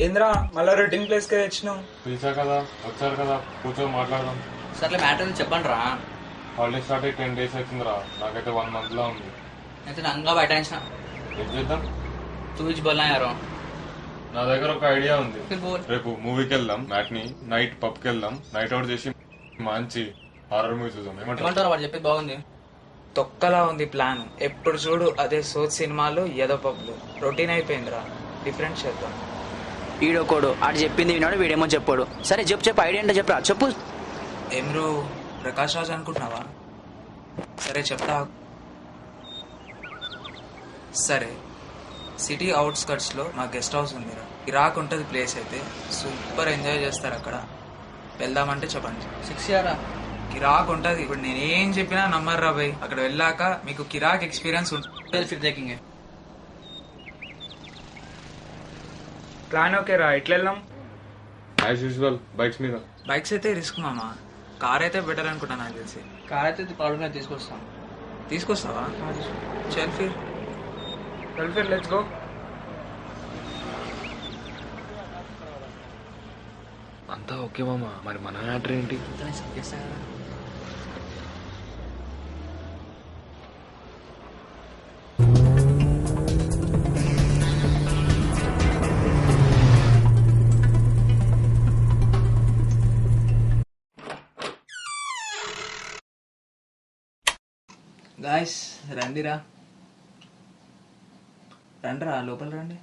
ఏంద్రా మళ్ళా routine place కి తెచ్చినావు? పిలిచా కదా, వచ్చారు కదా, కూర్చొని మాట్లాడదాం. సర్లే మ్యాటర్ చెప్పండి రా. హాలిడే స్టార్ట్ అయ్యి 10 days అవుతుందిరా. నాకైతే 1 month లా ఉంది. అయితే నంగా బయటాయించిన ఏం చేద్దాం? చూచి బోల్నా యారో. నా దగ్గర ఒక ఐడియా ఉంది. రేపు మూవీకి వెళ్దాం, మ్యాట్ని నైట్ పబ్ కి వెళ్దాం, నైట్ అవుట్ చేసి మంచి హారర్ మూవీ చూద్దాం. ఏమంటారు? వాడు చెప్పేది బాగుంది. తొక్కలా ఉంది ప్లాన్. ఎప్పుడు చూడు అదే సోత్ సినిమాలు, ఏదో పబ్లు. రొటీన్ అయిపోయిందిరా, డిఫరెంట్ చేద్దాం. ఈడోకోడు ఆడు చెప్పింది విన్నాడు, వీడేమో చెప్పాడు. సరే చెప్పు ఐడియా ఏంటో చెప్పరా, చెప్పు. ఏమ్రో ప్రకాష్ రాజ్ అనుకుంటున్నావా? సరే చెప్తా. సరే, సిటీ అవుట్స్కట్స్ లో మా గెస్ట్ హౌస్ ఉందిరా. ఇరాక్ ఉంటుంది ప్లేస్. అయితే సూపర్ ఎంజాయ్ చేస్తారు అక్కడ. వెళ్దామంటే చెప్పండి. 6 ఇయరా కిరాక్ ఉంటది. ఇప్పుడు నేనేం చెప్పినా నమ్మర్రా భయ్. అక్కడ వెళ్ళాక మీకు కిరాక్ ఎక్స్పీరియన్స్ ఉంటుంది. ప్లాన్ ఓకే రా, ఎట్లా వెళ్దాం? యాజ్ యూజువల్ బైక్స్ మీద. బైక్స్ అయితే రిస్క్ మామా. కార్ అయితే బెటర్ అనుకుంటా నాకు తెలిసి. కార్ అయితే ప్రాబ్లం తీసుకొస్తాం. తీసుకొస్తావా? చల్ ఫిర్ లెట్స్ గో. అంతా ఓకే మామా, మరి మన మ్యాటర్ ఏంటి? గాయస్ రండిరా, రండిరా లోపల రండి.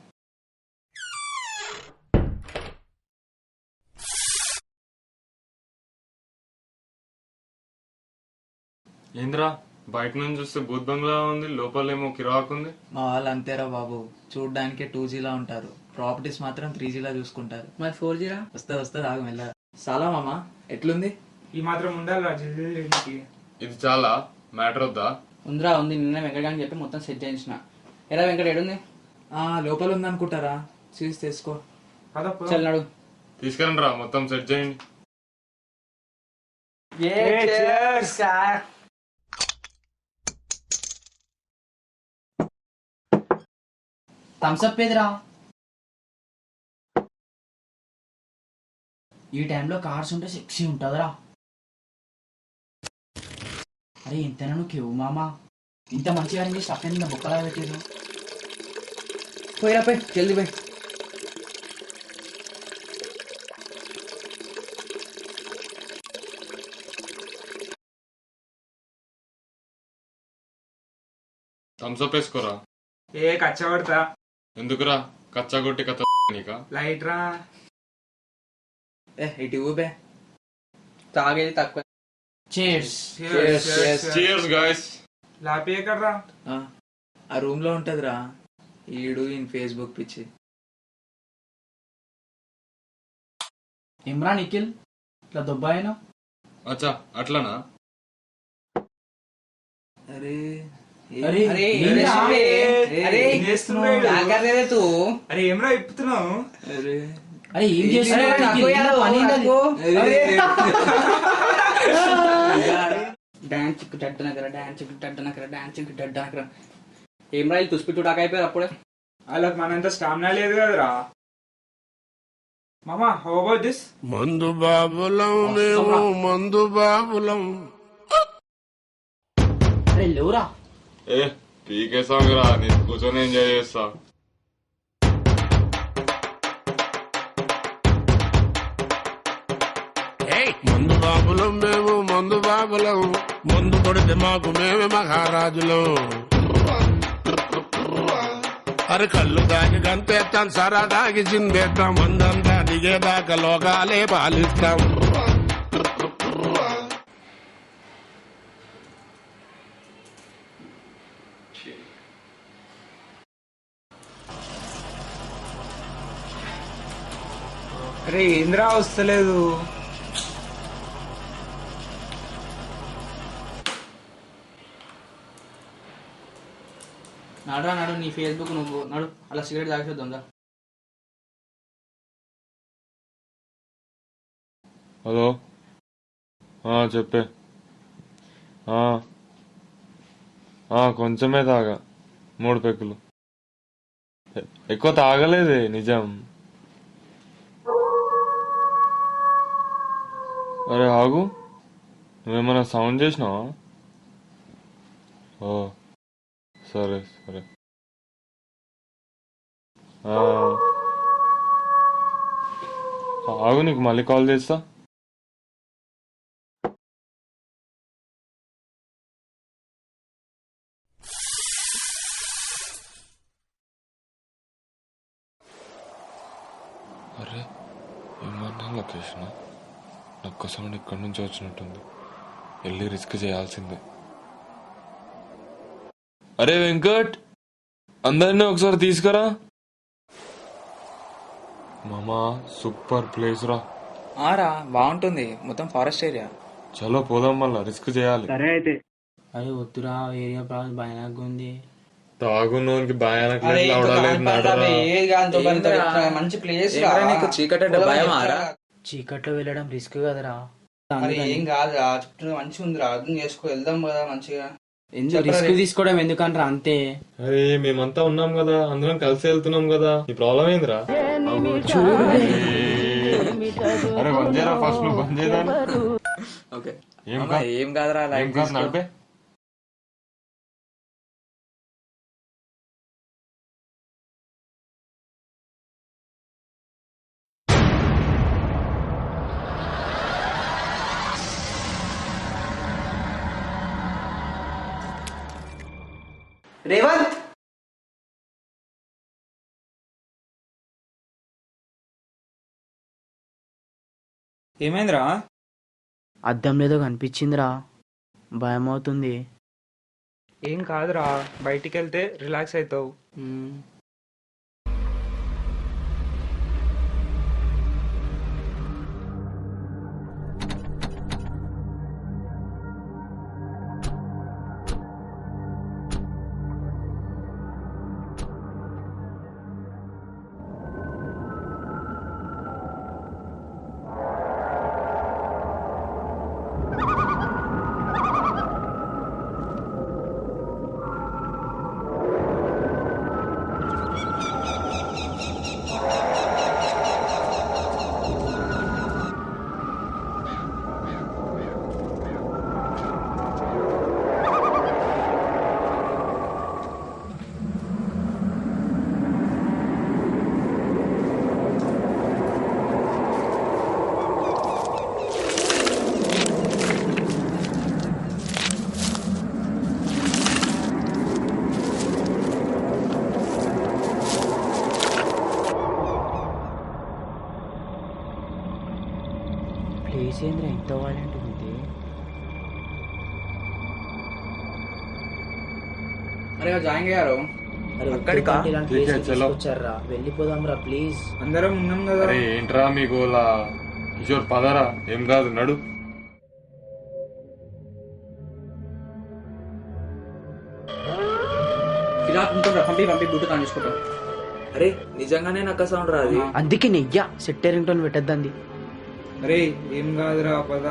ఏంద్రా బయట నుంచి చూస్తే భూత్ బంగ్లా ఉంది, లోపలేమో కిరాక్ ఉంది. మా వాళ్ళు అంతేరా బాబు, చూడ్డానికి 2Gలా ఉంటారు, ప్రాపర్టీస్ మాత్రం 3Gలా చూసుకుంటారు. మరి 4Gరా? వస్తుంది ఆగు మెల్ల. చాలా మామా ఎట్లుంది? ఈ మాత్రం ఉండాలి. ఇది చాలా మ్యాటర్ వద్దా? ఉందిరా, ఉంది. నిన్న వెంకటగాని చెప్పి మొత్తం సెట్ చేయించిన. ఎలా వెంకట ఏడుంది? లోపల ఉంది అనుకుంటారా, చూసి తెసుకో. చల్లాడు తీసుకురండి రా, మొత్తం సెట్ చేయండి. థమ్స్అప్ ఏదిరా? ఈ టైంలో కార్స్ ఉంటే సెక్సీ ఉంటుందిరా. అరే ఎంతైనా నువ్వు కేవు మామా, ఇంత మంచిగా అనిపించి స్టఫ్ నా బొక్కలా పెట్టేది. పోయిరా పోయి, జల్దీ పోయి. థమ్స్అప్ వేసుకోరా. కచ్చబడతా. ఎందుకురా కచ్చగొట్టి కథ నీకా? లైట్ రా. ఇటు ఊబే. తాగేది తక్కువ. Cheers guys. లాపి ఎక్కడ్రా? ఆ రూమ్ లో ఉంటదిరా. ఈడు ఇన్ ఫేస్బుక్ పిచ్చి. ఏమ్రా నిఖిల్ ఇట్లా దుబ్బాయినా? అచ్చా అట్లానా? అరే అరే అరే ఏంరా? ఏం చేస్తున్నావు? అరే ఏమరా ఇప్పుతున్నావు? అరే అరే ఏం చేస్తున్నావు నిఖిల్? ఏంరా పని ఏంటది? డాన్స్ ఏం రా తుస్పిట్టు టాక్ అయిపోయారు అప్పుడే. వాళ్ళకి మనంత స్టామినా లేదు కదరా. మామా హౌ అబౌట్ దిస్? మందు బాబులం మేము మందు బాబులం. అరే లేవురా. ఏ పీకే సాంగ్ రా, నేను కూర్చొని ఎంజాయ్ చేస్తా. మందు బాబులం మేము మందు బాబులం. మందు కొడితే మాకు మేమే మహారాజులం. అరే కళ్ళు దాగి గంతేస్తాం, సరా దాగి చిందేస్తాం. మందంతా దిగేదాకా లోకాలే పాలిస్తాం. అరే ఏంద్రా వస్తలేదు? నడురా నడు, నీ ఫేస్బుక్ నువ్వు నడు, అలా సిగరెట్ తాగేద్దాం. హలో చెప్పే. కొంచెమే తాగా, 3 పెక్కులు. ఎక్కువ తాగలేదే నిజం. అరే ఆగు, నువ్వేమన్నా సౌండ్ చేసినావా? ఓ సరే సరే. ఆగు, నీకు మళ్ళీ కాల్ చేస్తా. అరే ఏమన్నా లొకేషన్? నొక్క సౌండ్ ఇక్కడి నుంచి వచ్చినట్టుంది. వెళ్ళి రిస్క్ చేయాల్సిందే. అరే వెంకట్, అందరినీ ఒకసారి తీసుకురా. మామా సూపర్ ప్లేస్ రా. ఆరా బాగుంటుంది, మొత్తం ఫారెస్ట్ ఏరియా. చలో పోదాం, మళ్ళా రిస్క్ చేయాలి. సరే అయితే. అరే వద్దురా, ఏరియా ప్రాబ్లం భయానకంగా ఉంది. తాగునోనికి మంచి ప్లేస్. నీకు చీకటి అంటే భయం ఆరా? చీకట్లో వెళ్ళడం రిస్క్ కదరా. ఏం కాదు, చుట్టూ మంచిగా ఉందిరా, అర్థం చేసుకో, వెళ్దాం కదా మంచిగా. ఎందుకు రిస్క్ తీసుకోవడం ఎందుకంటారా? అంతే. అరే మేమంతా ఉన్నాం కదా, అందరం కలిసి వెళ్తున్నాం కదా, ఈ ప్రాబ్లం ఏందిరా? అరే బంద్ చేయరా, ఫస్ట్ నువ్వు బంద్ చేయదా. ఓకే ఏం ఏం కాదురా, లైక్ నడిపే. రేవంత్ ఏమైందిరా? అద్దం లేదో కనిపించిందిరా, భయం అవుతుంది. ఏం కాదురా, బయటికి వెళ్తే రిలాక్స్ అవుతావు. ప్లేస్ ఏంద్రా ఎంత వాలంట్ ఉంది. అరే జాయిన్ అయ్యారు. అక్కడికా? వచ్చారా, వెళ్ళిపోదాం రా ప్లీజ్. అందరం ఉన్నాం కదా. అరే ఏంట్రా మీకు కిషోర్ పదరా, ఏం కాదు నడు. ఇలా ఉంటారా, పంపి బుట్టు కానిచ్చుకుంటాం. అరే నిజంగానే నక్క సౌండ్ రా అది. అందుకే నెయ్యా సెట్టరింగ్ టోన్ పెట్టద్దండి. అరే ఏం కాదురా పద.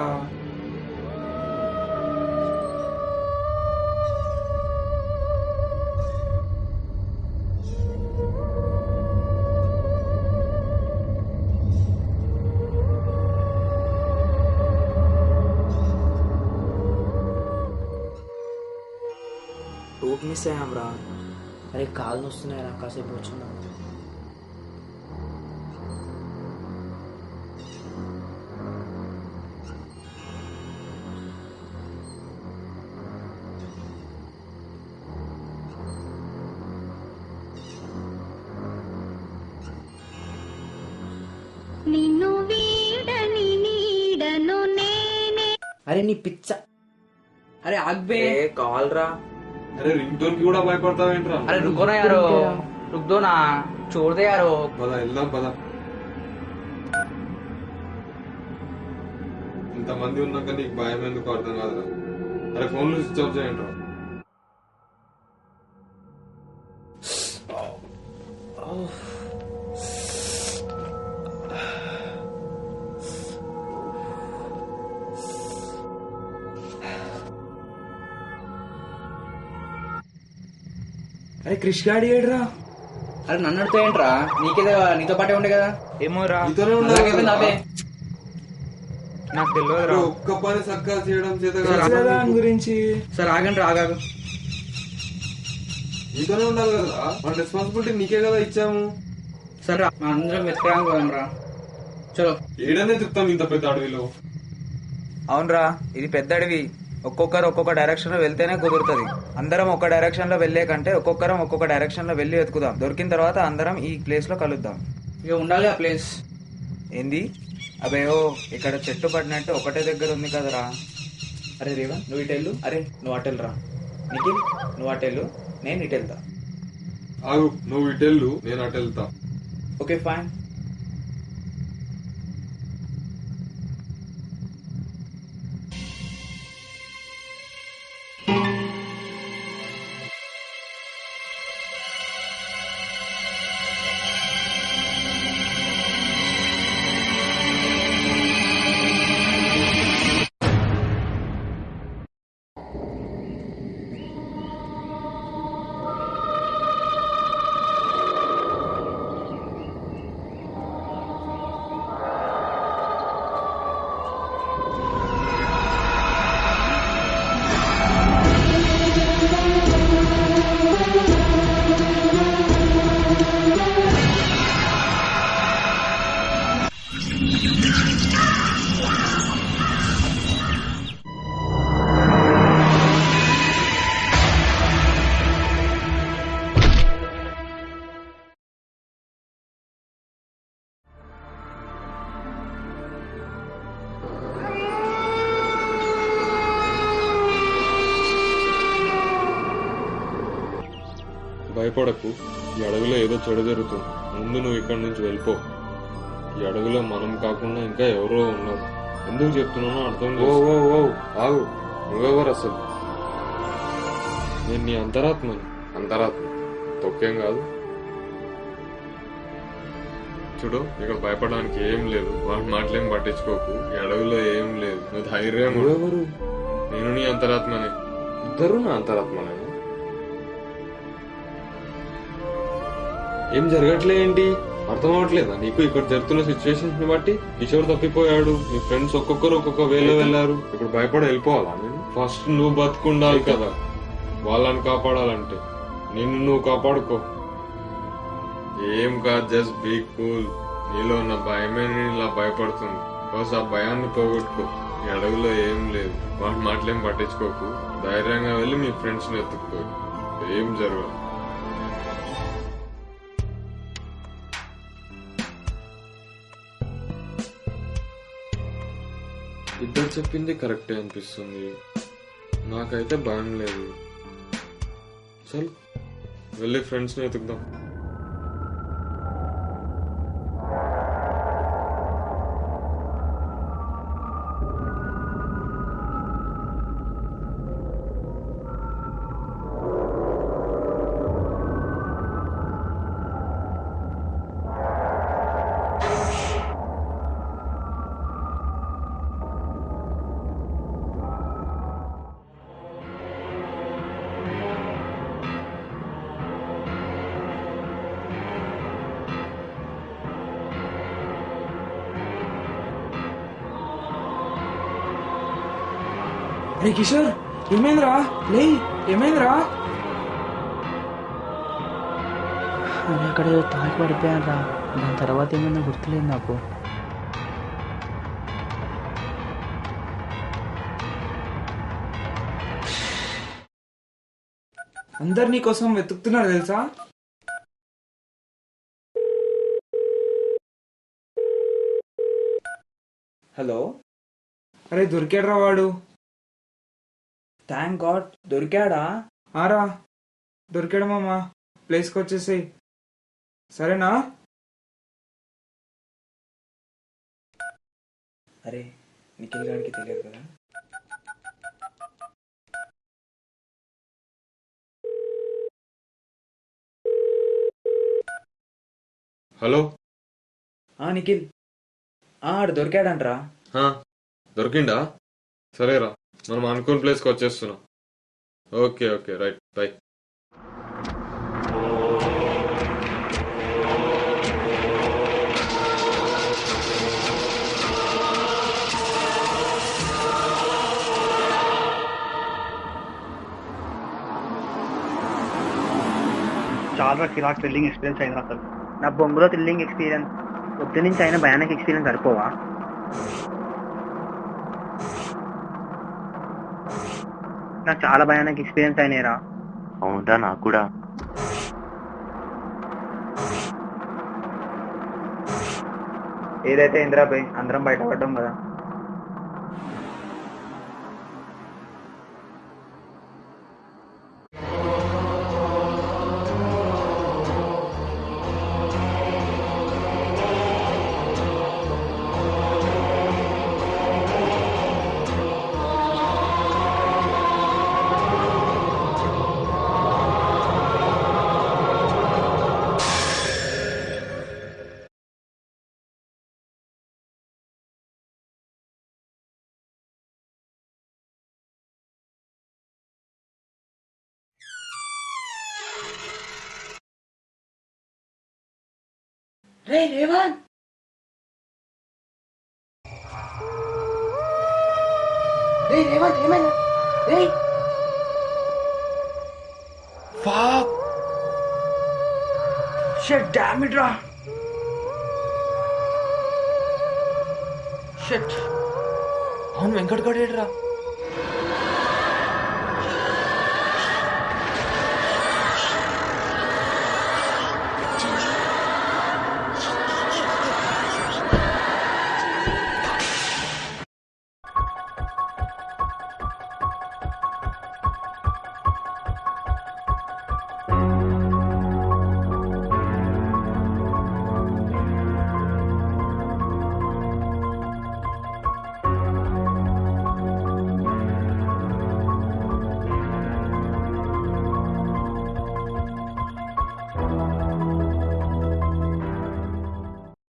రూట్ మిస్ అయ్యాం రా. అరే కాళ్ళు వస్తున్నాయి రా, కాసేపు వచ్చిందా. నిన్ను వీడని నీడను నేనే. అరే నీ పిచ్చ. అరే ఆగ్బే. కాల్ రా. అరే రింగ్ టోన్ కి కూడా భయపడతావేంట్రా? అరే रुको ना यारो, रुक दो ना, छोड़ दे यारो. పద వెళ్దాం పద. ఇంతమంది ఉన్నాక నీకు భయం ఎందుకు అర్థం కాదురా. అరే ఫోన్లు స్విచ్ ఆఫ్ చేయండి రా. అరే క్రిష్ గాడి ఏడ్రా. అరే నన్ను అడుగుతాయంట్రా, నీకేదో నీతో పాటే ఉండే కదా. ఏమోరా, నీతోనే ఉండాలి నాకే నాకు తెలియదురా. ఒక్క పని సక్కా చేయడం చేత తెలుసు కదా దాని గురించి. సరే ఆగండి రా, ఆగాగు. నీతోనే ఉండాలి కదా, మన రెస్పాన్సిబిలిటీ నీకే కదా ఇచ్చాము. సరే రా, మనం అందరం వెతకడానికి పోదాం రా. చలో. ఏడనే తిప్పుతాం ఇంత పెద్ద అడవిలో. అవునరా, ఇది పెద్ద అడవి. ఒక్కొక్కరు ఒక్కొక్క డైరెక్షన్ లో వెళ్తేనే కుదురుతుంది. అందరం ఒక్క డైరెక్షన్ లో వెళ్లే కంటే ఒక్కొక్కరం ఒక్కొక్క డైరెక్షన్ లో వెళ్లి వెతుకుదాం. దొరికిన తర్వాత అందరం ఈ ప్లేస్ లో కలుద్దాం. ఇక ఉండాలి ఆ ప్లేస్. ఏంది అబేయో, ఇక్కడ చెట్టు పడినట్టు ఒకటే దగ్గర ఉంది కదరా. అరే రేవా, నువ్వు ఇటు వెళ్ళు. అరే నువ్వు అటు వెళ్ళరా. నిఖిల్ నువ్వు అటు వెళ్ళు, నేను ఇటు వెళ్తా. ఆగు, నువ్వు ఇటెళ్ళు, నేను అటు వెళ్తా. Okay fine. భయపడకు, ఈ అడవిలో ఏదో చెడు జరుగుతుంది. ముందు నువ్వు ఇక్కడి నుంచి వెళ్ళిపో. ఈ అడవిలో మనం కాకుండా ఇంకా ఎవరో ఉన్నారు. ఎందుకు చెప్తున్నానో అర్థం చేసుకో. ఆగు, నువ్వెవరు అసలు? నేను నీ అంతరాత్మని. అంతరాత్మ తొక్కేం కాదు. చూడు, ఇక్కడ భయపడడానికి ఏం లేదు. వాటి మాటలేం పట్టించుకోకు. ఈ అడవిలో ఏం లేదు. నువ్వు ధైర్యం. ఎవరు? నేను నీ అంతరాత్మనే. ఇద్దరు నా అంతరాత్మనే. ఏం జరగట్లే ఏంటి? అర్థం అవట్లేదా నీకు? ఇక్కడ జరుగుతున్న సిచ్యువేషన్స్ ని బట్టి కిషోర్ తప్పిపోయాడు, మీ ఫ్రెండ్స్ ఒక్కొక్కరు ఒక్కొక్క వేలో వెళ్లారు. ఇప్పుడు భయపడి వెళ్ళిపోవాలా? నేను ఫస్ట్ నువ్వు బతుకుండాలి కదా, వాళ్ళని కాపాడాలంటే. నిన్ను నువ్వు కాపాడుకో. ఏం కాదు, జస్ట్ బీ కూల్. నీలో ఉన్న భయమే నేను ఇలా భయపడుతుంది. బస్ ఆ భయాన్ని పోగొట్టుకో. ఈ అడవిలో ఏం లేదు. వాటి మాటలేం పట్టించుకోకు. ధైర్యంగా వెళ్ళి మీ ఫ్రెండ్స్ ని ఎత్తుక్కో. ఏం జరగదు. ఇద్దరు చెప్పింది కరెక్టే అనిపిస్తుంది. నాకైతే భయం లేదు. చల్ వెళ్ళి ఫ్రెండ్స్ ని వెతుకుదాం. అరే కిషోర్, ఏమైందిరా? లే, ఏమైందిరా? అరే అక్కడ ఏదో తాకి పడిపోయాను రా. దాని తర్వాత ఏమైందో గుర్తులేదు నాకు. అందరు నీ కోసం వెతుకుతున్నారు తెలుసా? హలో. అరే దొరికాడ్రా వాడు. Thank God, దొరికాడా? ఆరా దొరికాడు మామ. ప్లేస్కి వచ్చేసేయ్, సరేనా? అరే నిఖిల్ గారికి తెలియదు కదా. హలో. నిఖిల్, ఆడు దొరికాడంట్రా. దొరికిండా? సరేరా, మనం అనుకున్న ప్లేస్కి వచ్చేస్తున్నాం. Okay okay, right, bye. చాలా కిరాక్ థ్రిల్లింగ్ ఎక్స్పీరియన్స్ అయింది అసలు. నా బొంగులో థ్రిల్లింగ్ ఎక్స్పీరియన్స్ పొద్దు నుంచి అయినా భయానక ఎక్స్పీరియన్స్ సరిపోవా? నాకు చాలా భయానక ఎక్స్పీరియన్స్ అయినాయిరా. అవునరా, నాకు కూడా. ఏదైతే ఇందిరాబాయ్, అందరం బయటపడ్డాం కదా. రే రేవాన్, రే రేవాన్, ఏమైనా? రే ఫక్ షిట్, డామ్ ఇట్ రా. షిట్, అవును వెంకట్ గడేడ్రా.